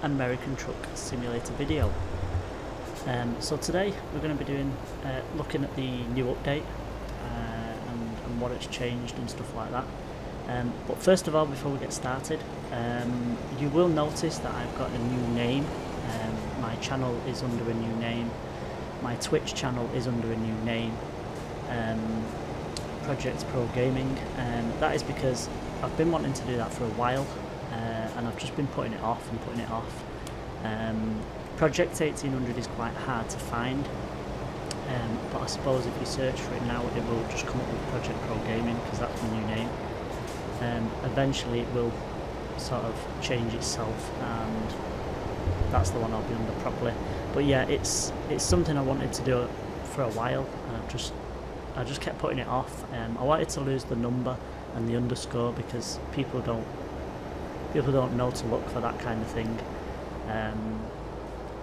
American Truck Simulator video. So today we're going to be doing looking at the new update and what it's changed and stuff like that. But first of all, before we get started, you will notice that I've got a new name. My channel is under a new name. My Twitch channel is under a new name. Project Pro Gaming. That is because I've been wanting to do that for a while, and I've just been putting it off and putting it off. Project 1800 is quite hard to find, but I suppose if you search for it now, it will just come up with Project Pro Gaming because that's the new name. Eventually it will sort of change itself, and that's the one I'll be under properly. But yeah, it's something I wanted to do for a while, and I just kept putting it off. I wanted to lose the number and the underscore because people don't know to look for that kind of thing.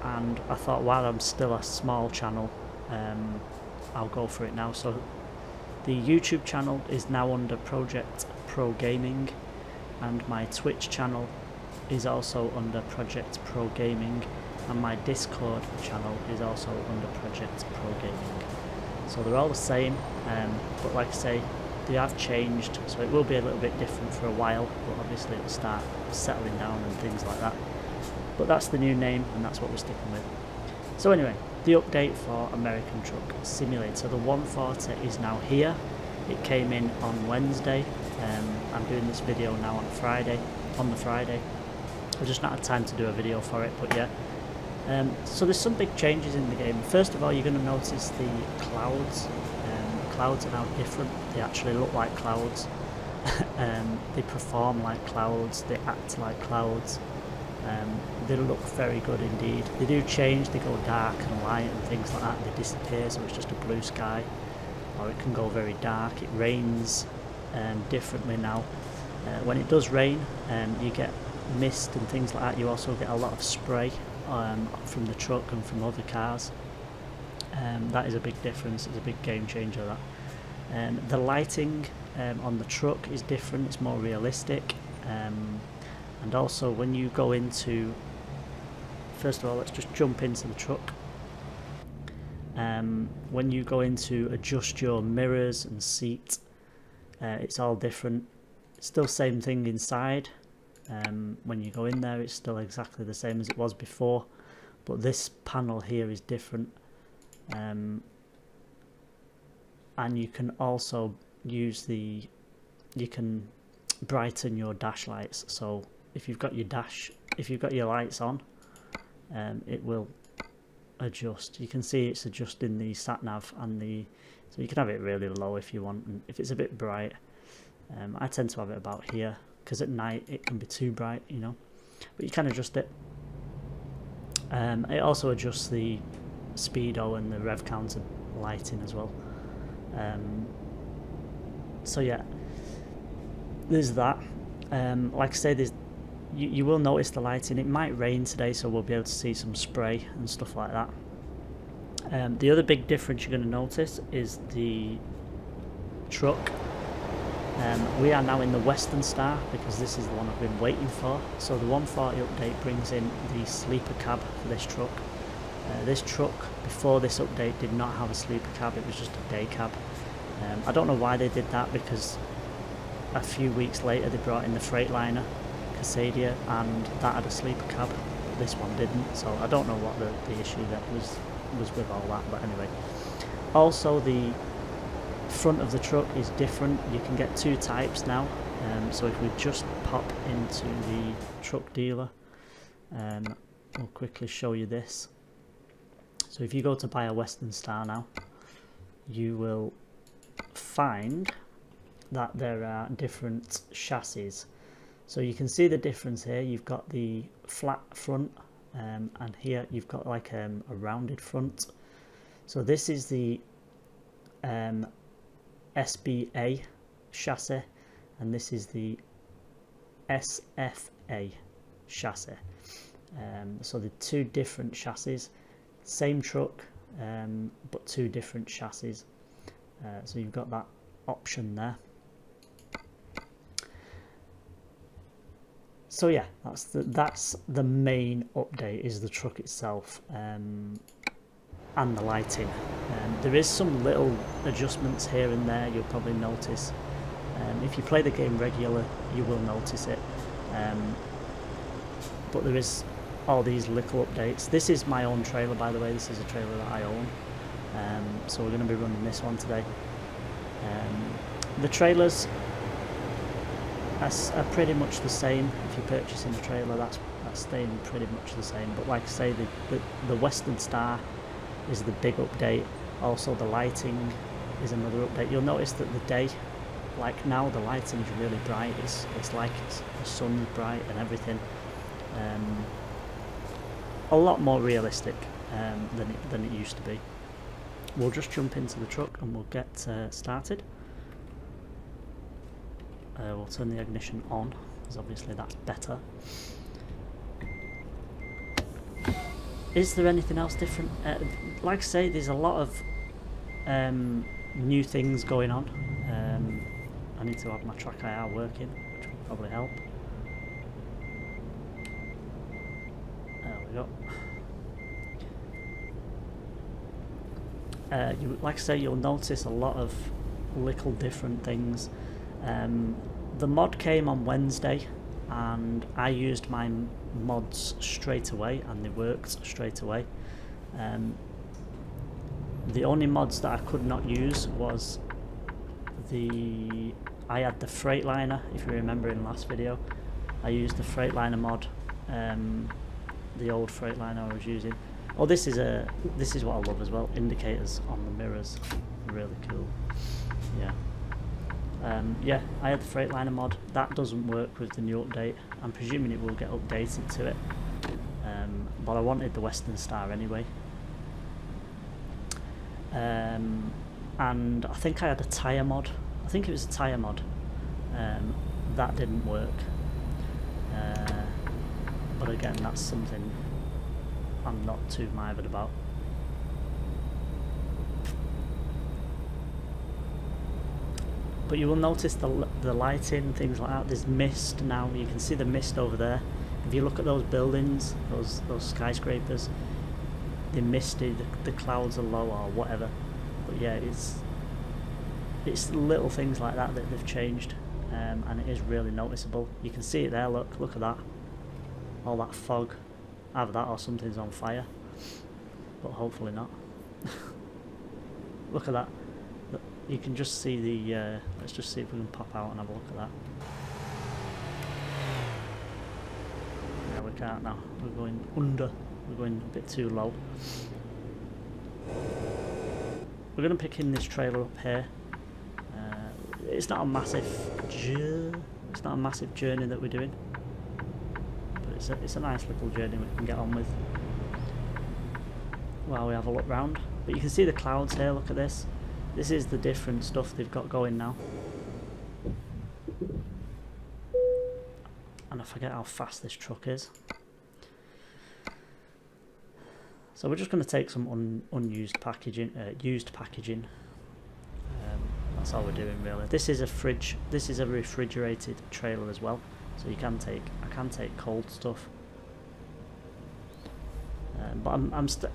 And I thought, while I'm still a small channel, I'll go for it now. So the YouTube channel is now under Project Pro Gaming, and my Twitch channel is also under Project Pro Gaming, and my Discord channel is also under Project Pro Gaming. So they're all the same, but like I say, they have changed, so it will be a little bit different for a while, but obviously it'll start settling down and things like that. But that's the new name, and that's what we're sticking with. So anyway, the update for American Truck Simulator. The 140 is now here. It came in on Wednesday. I'm doing this video now on the Friday. I've just not had time to do a video for it, but yeah. So there's some big changes in the game. First of all, you're going to notice the clouds. The clouds are now different. They actually look like clouds. They perform like clouds. They act like clouds. They look very good indeed. They do change. They go dark and light and things like that. They disappear, so it's just a blue sky. Or it can go very dark. It rains differently now. When it does rain, you get mist and things like that. You also get a lot of spray from the truck and from other cars. That is a big difference. It's a big game changer, that. The lighting on the truck is different. It's more realistic. And also when you go into, first of all, let's just jump into the truck. When you go into adjust your mirrors and seat, it's all different. Still same thing inside. When you go in there, it's still exactly the same as it was before, but this panel here is different. And you can also use you can brighten your dash lights. So if you've got your lights on, it will adjust. You can see it's adjusting the sat nav and so you can have it really low if you want, and if it's a bit bright. I tend to have it about here because at night it can be too bright, you know, but you can adjust it. It also adjusts the speedo and the rev counter lighting as well. So yeah, there's that. Like I say, you will notice the lighting. It might rain today, so we'll be able to see some spray and stuff like that. The other big difference you're going to notice is the truck. We are now in the Western Star because this is the one I've been waiting for. So the 140 update brings in the sleeper cab for this truck. This truck before this update did not have a sleeper cab, it was just a day cab. I don't know why they did that, because a few weeks later they brought in the Freightliner Cascadia and that had a sleeper cab, but this one didn't, so I don't know what the issue that was with all that. But anyway, also the front of the truck is different. You can get two types now. So if we just pop into the truck dealer, we'll quickly show you this. So if you go to buy a Western Star now, you will find that there are different chassis. So you can see the difference here. You've got the flat front, and here you've got like a rounded front. So this is the SBA chassis, and this is the SFA chassis. So the two different chassis, same truck, but two different chassis. So you've got that option there. So yeah, that's the main update, is the truck itself and the lighting. There is some little adjustments here and there you'll probably notice. If you play the game regular, you will notice it. But there is all these little updates. This is my own trailer, by the way. This is a trailer that I own. So we're going to be running this one today. The trailers are pretty much the same. If you're purchasing a trailer, that's staying pretty much the same. But like I say, the Western Star is the big update. Also the lighting is another update. You'll notice that the day, like now, the lighting is really bright. It's like the sun's bright and everything. A lot more realistic than it used to be. We'll just jump into the truck and we'll get started. We'll turn the ignition on, because obviously that's better. Is there anything else different? Like I say, there's a lot of new things going on. I need to have my track IR working, which will probably help. There we go. Like I say, you'll notice a lot of little different things. The mod came on Wednesday and I used my mods straight away and they worked straight away. The only mods that I could not use was I had the Freightliner. If you remember in the last video, I used the Freightliner mod, the old Freightliner I was using. Oh, this is what I love as well, indicators on the mirrors, really cool. Yeah. Yeah, I had the Freightliner mod. That doesn't work with the new update. I'm presuming it will get updated to it, but I wanted the Western Star anyway. And I think I had a tyre mod. I think it was a tyre mod. That didn't work. But again, that's something I'm not too mithered about. But you will notice the lighting, things like that. There's mist now. You can see the mist over there. If you look at those buildings, those skyscrapers, they're misty. The clouds are low or whatever. But yeah, it's little things like that they've changed, and it is really noticeable. You can see it there. Look at that. All that fog. Either that or something's on fire. But hopefully not. Look at that. You can just see the, let's just see if we can pop out and have a look at that. Yeah, we can't now. We're going under. We're going a bit too low. We're going to pick in this trailer up here. It's not a massive journey that we're doing. But it's a nice little journey we can get on with while we have a look round. But you can see the clouds here, look at this. This is the different stuff they've got going now. And I forget how fast this truck is. So we're just going to take some unused packaging, used packaging. That's all we're doing really. This is a fridge. This is a refrigerated trailer as well. So I can take cold stuff. But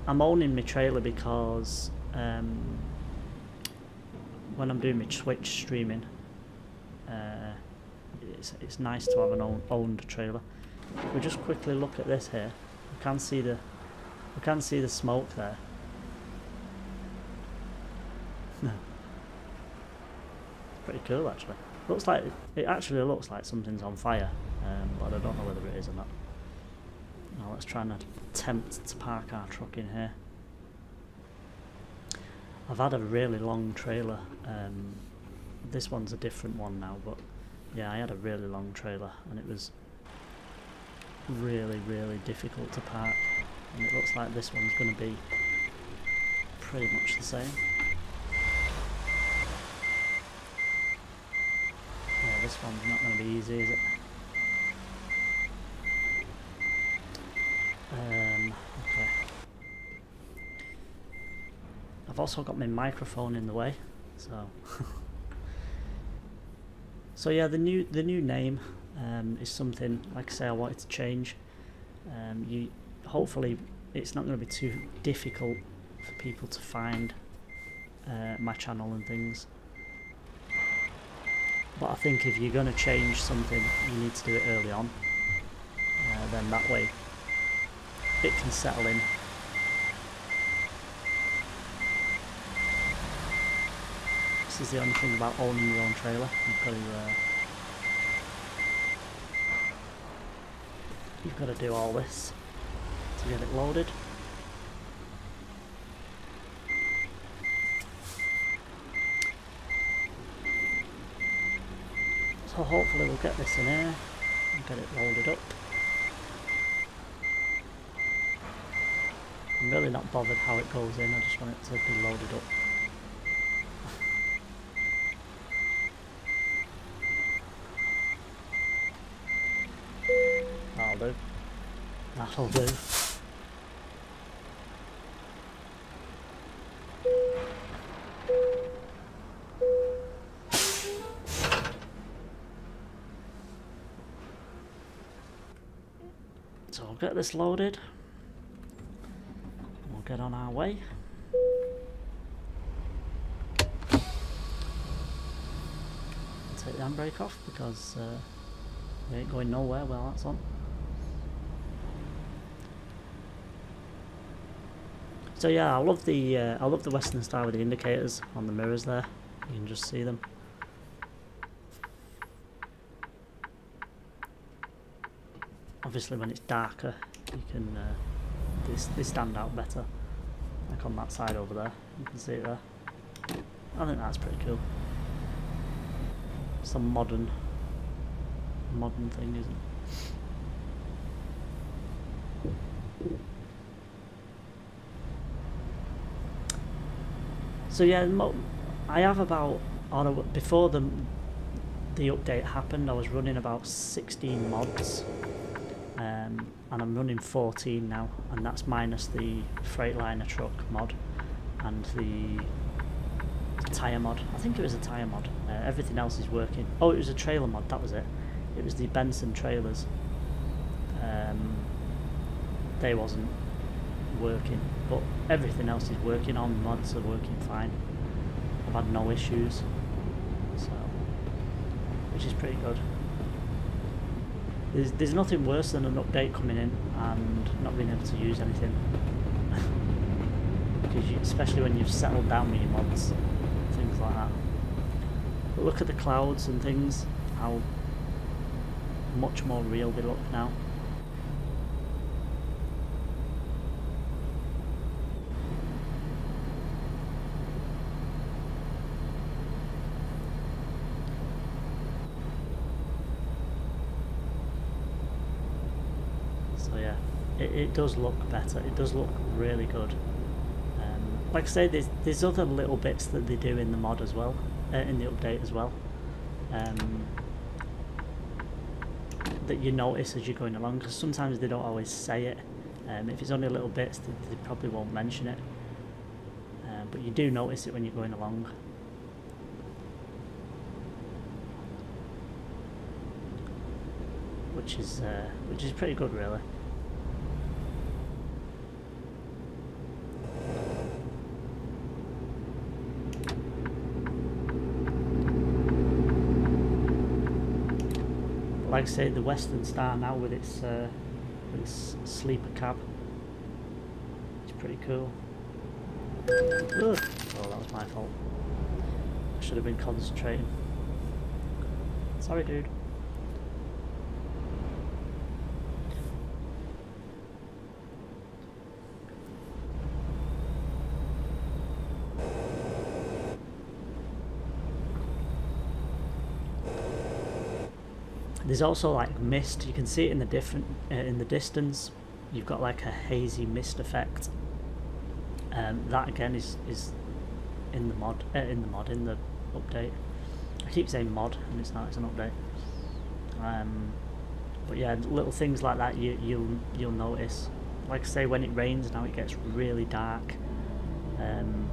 I'm owning my trailer because when I'm doing my Twitch streaming, it's nice to have an owned trailer. If we just quickly look at this here, we can see the smoke there. Pretty cool actually. It actually looks like something's on fire, but I don't know whether it is or not. Now let's try and attempt to park our truck in here. I've had a really long trailer. This one's a different one now, but yeah, I had a really long trailer and it was really, really difficult to park. And it looks like this one's going to be pretty much the same. Yeah, this one's not going to be easy, is it? Okay. I've also got my microphone in the way, so so yeah, the new name is something, like I say, I wanted to change. Hopefully it's not going to be too difficult for people to find my channel and things. But I think if you're going to change something, you need to do it early on. Then that way it can settle in. This is the only thing about owning your own trailer. You've got to do all this to get it loaded. So hopefully we'll get this in here and get it loaded up. I'm really not bothered how it goes in, I just want it to be loaded up. That'll do. That'll do. So I'll get this loaded. We'll get on our way. Take the handbrake off because we ain't going nowhere while that's on. So yeah, I love the Western style with the indicators on the mirrors there. You can just see them. Obviously, when it's darker, you can they stand out better. Like on that side over there, you can see it there. I think that's pretty cool. Some modern thing, isn't it? So yeah, I have about, before the update happened, I was running about 16 mods, and I'm running 14 now, and that's minus the Freightliner truck mod and the tyre mod. I think it was a tyre mod. Everything else is working. Oh, it was a trailer mod, that was it. It was the Benson trailers. They wasn't working, but everything else is working. All the mods are working fine. I've had no issues, so which is pretty good. There's nothing worse than an update coming in and not being able to use anything. Because especially when you've settled down with your mods, things like that. But look at the clouds and things, how much more real they look now. So yeah, it does look better. It does look really good. Like I say, there's other little bits that they do in the mod as well, in the update as well, that you notice as you're going along, because sometimes they don't always say it. If it's only little bits, they probably won't mention it, but you do notice it when you're going along. Which is pretty good, really. Like I say, the Western Star now with its sleeper cab, it's pretty cool. Ugh. Oh, that was my fault. I should have been concentrating. Sorry, dude. There's also like mist. You can see it in the distance. You've got like a hazy mist effect. That again is in the update. I keep saying mod, and it's not. It's an update. But yeah, little things like that you'll notice. Like I say, when it rains now, it gets really dark, and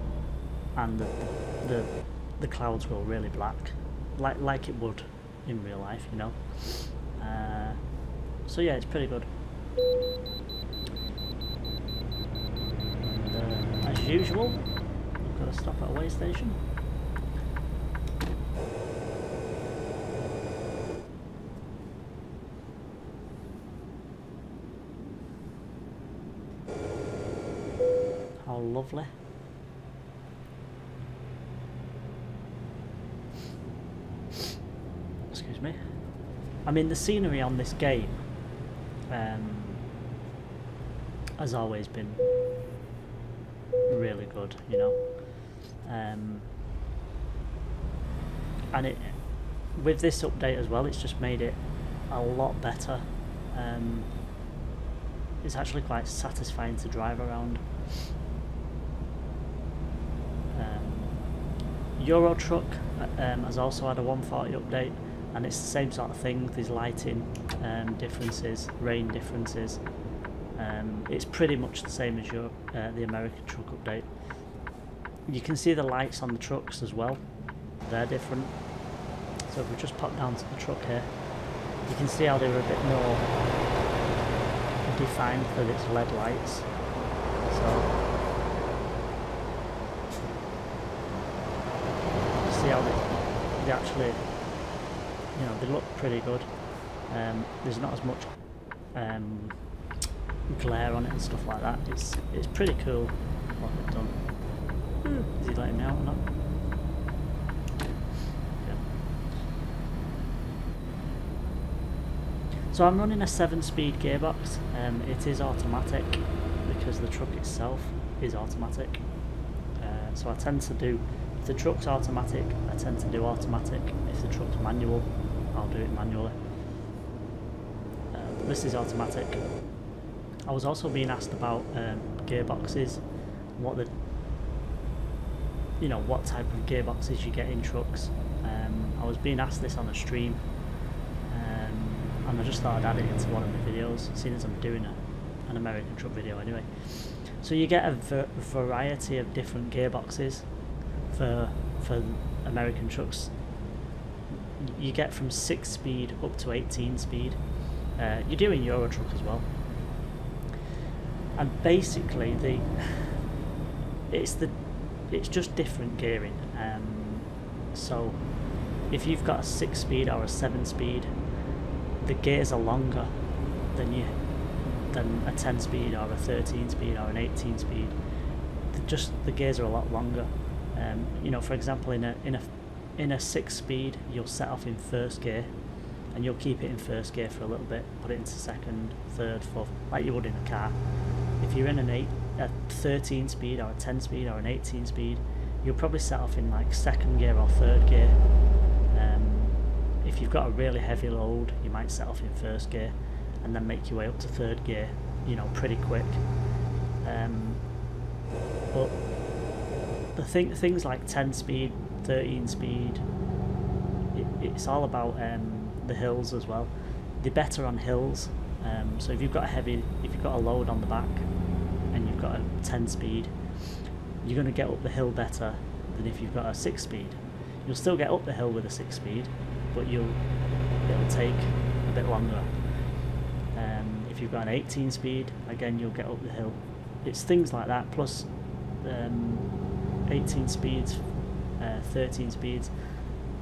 the clouds go really black, like it would in real life, you know. So yeah, it's pretty good. And, as usual, I've got to stop at a way station. How lovely. Excuse me. I mean, the scenery on this game has always been really good, you know. And it, with this update as well, it's just made it a lot better. It's actually quite satisfying to drive around. Euro Truck has also had a 140 update, and it's the same sort of thing. There's lighting differences, rain differences. It's pretty much the same as the American Truck update. You can see the lights on the trucks as well. They're different. So if we just pop down to the truck here, you can see how they were a bit more defined for its LED lights. So see how they actually, you know, they look pretty good. There's not as much glare on it and stuff like that. It's pretty cool what they've done. Is he letting me out or not? Yeah. So I'm running a 7-speed gearbox. It is automatic because the truck itself is automatic. So I tend to do, if the truck's automatic, I tend to do automatic. If the truck's manual, I'll do it manually. But this is automatic. I was also being asked about gearboxes, what type of gearboxes you get in trucks. I was being asked this on a stream, and I just thought I'd add it into one of my videos, seeing as I'm doing an American truck video anyway. So you get a variety of different gearboxes for American trucks. You get from 6-speed up to 18-speed. You do in Euro Truck as well. And basically, it's just different gearing. So if you've got a 6-speed or a 7-speed, the gears are longer than a 10-speed or a 13-speed or an 18-speed. The gears are a lot longer. You know, for example, in a 6-speed, you'll set off in first gear, and you'll keep it in first gear for a little bit, put it into second, third, fourth, like you would in a car. If you're in a 13-speed or a 10-speed or an 18-speed, you'll probably set off in like second gear or third gear. If you've got a really heavy load, you might set off in first gear and then make your way up to third gear, you know, pretty quick. But the things like 10-speed, 13-speed, it's all about the hills as well. They're better on hills. So if you've got a load on the back and you've got a 10-speed, you're going to get up the hill better than if you've got a 6-speed. You'll still get up the hill with a 6-speed, but it'll take a bit longer. If you've got an 18-speed, again, you'll get up the hill. It's things like that, plus 18 speeds, 13 speeds,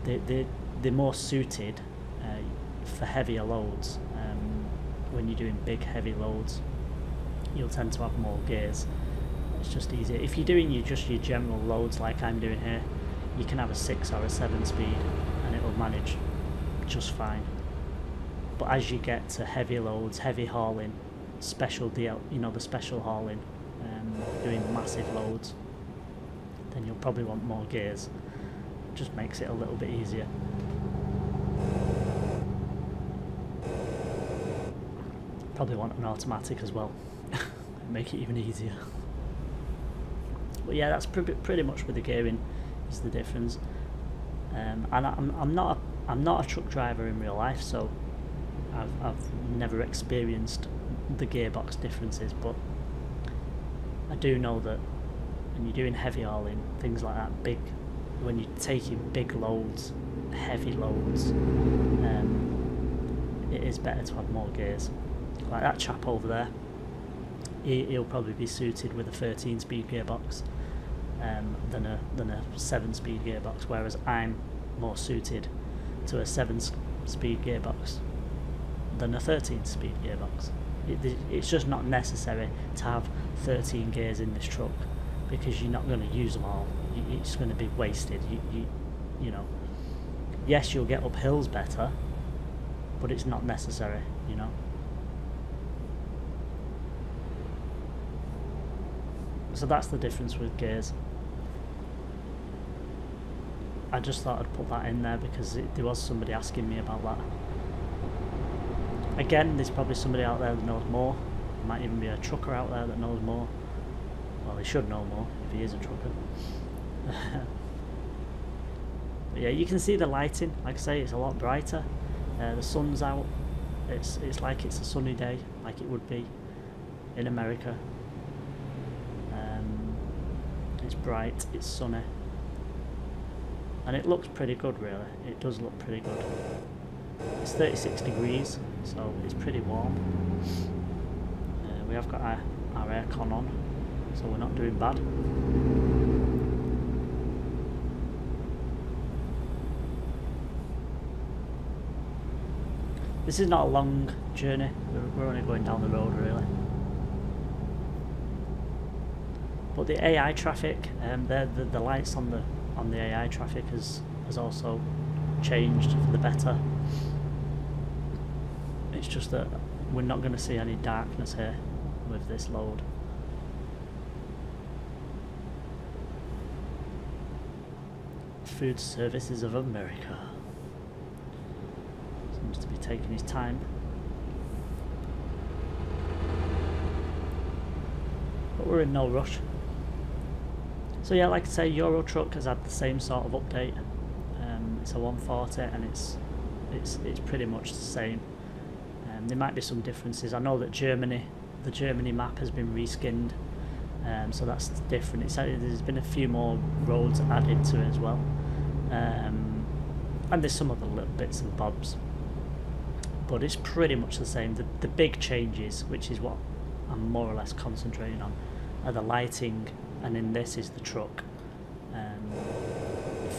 they're more suited for heavier loads. When you're doing big heavy loads, you'll tend to have more gears. It's just easier. If you're doing just your general loads like I'm doing here, you can have a 6 or a 7 speed and it will manage just fine. But as you get to heavy loads, heavy hauling, special DL, you know, the special hauling, doing massive loads, then you'll probably want more gears. It just makes it a little bit easier. Probably want an automatic as well. Make it even easier. But yeah, that's pretty much with the gearing is the difference. And I'm not a truck driver in real life, so I've never experienced the gearbox differences, but I do know that when you're doing heavy hauling, things like that, when you're taking big loads, heavy loads, it is better to have more gears. Like that chap over there, he'll probably be suited with a 13-speed gearbox than a 7-speed gearbox, whereas I'm more suited to a 7-speed gearbox than a 13-speed gearbox. It's just not necessary to have 13 gears in this truck, because you're not going to use them all. It's going to be wasted. You know, yes, you'll get up hills better, but it's not necessary, you know. So that's the difference with gears. I just thought I'd put that in there because there was somebody asking me about that. Again, there's probably somebody out there that knows more. There might even be a trucker out there that knows more. Well, he should know more if he is a trucker. But yeah, you can see the lighting. Like I say, it's a lot brighter. The sun's out. It's like it's a sunny day, like it would be in America. It's bright, it's sunny, and it looks pretty good, really. It does look pretty good. It's 36 degrees, so it's pretty warm. We have got our aircon on, so we're not doing bad. This is not a long journey, we're only going down the road, really. But the AI traffic, the lights on the AI traffic has also changed for the better. It's just that we're not going to see any darkness here with this load. Food Services of America seems to be taking his time. But we're in no rush. So yeah, like I say, Euro Truck has had the same sort of update. It's a 140 and it's pretty much the same. There might be some differences. I know that the Germany map has been reskinned, so that's different. There's been a few more roads added to it as well, and there's some other little bits and bobs, but it's pretty much the same. The big changes, which is what I'm more or less concentrating on, are the lighting, and in this is the truck.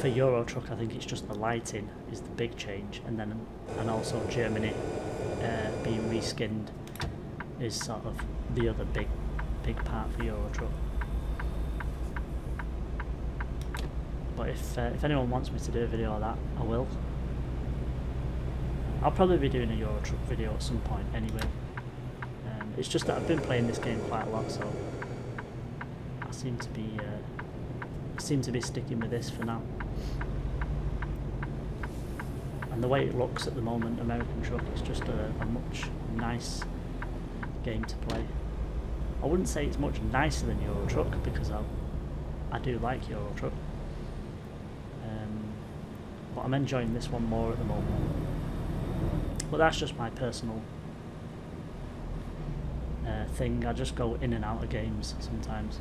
For Euro Truck, I think it's just the lighting is the big change, and also Germany being reskinned is sort of the other big part for Euro Truck. But if anyone wants me to do a video of that, I will. I'll probably be doing a Euro Truck video at some point anyway. It's just that I've been playing this game quite a lot, so I seem to be sticking with this for now. And the way it looks at the moment, American Truck, is just a much nice game to play. I wouldn't say it's much nicer than Euro Truck, because I do like Euro Truck. But I'm enjoying this one more at the moment. But that's just my personal thing. I just go in and out of games sometimes.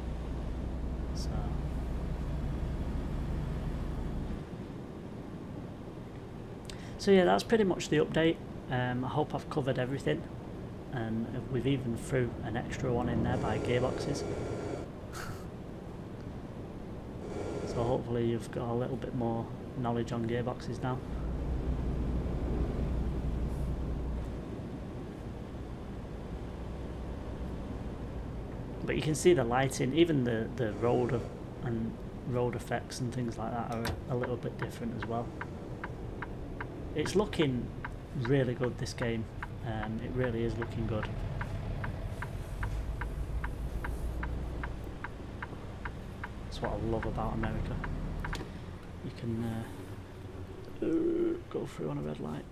So yeah, that's pretty much the update. I hope I've covered everything, and we've even threw an extra one in there by Gearboxes. So hopefully you've got a little bit more knowledge on Gearboxes now. But you can see the lighting, even the road effects and things like that are a little bit different as well. It's looking really good, this game. It really is looking good. That's what I love about America. You can go through on a red light.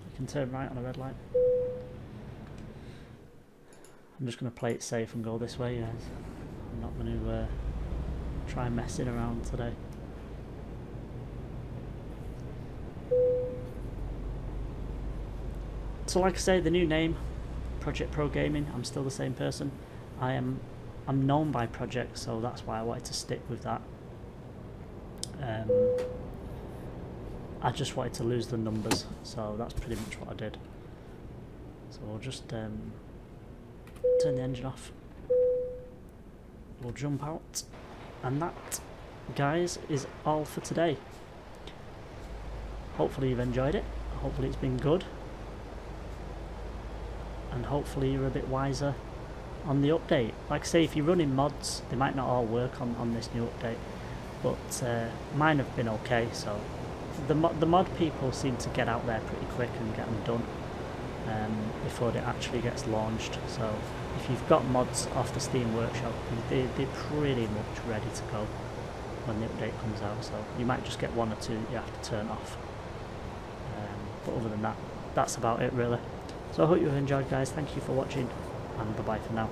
You can turn right on a red light. I'm just going to play it safe and go this way, guys. I'm not going to try messing around today. So like I say, the new name, Project Pro Gaming, I'm still the same person. I'm known by Project, so that's why I wanted to stick with that. I just wanted to lose the numbers, so that's pretty much what I did. So we'll just turn the engine off. We'll jump out, and that, guys, is all for today. Hopefully you've enjoyed it, hopefully it's been good, and hopefully you're a bit wiser on the update. Like I say, if you're running mods, they might not all work on this new update, but mine have been okay. So the mod people seem to get out there pretty quick and get them done before it actually gets launched. So if you've got mods off the Steam Workshop, they're pretty much ready to go when the update comes out. So you might just get one or two that you have to turn off. But other than that, that's about it really. So I hope you've enjoyed, guys. Thank you for watching, and bye bye for now.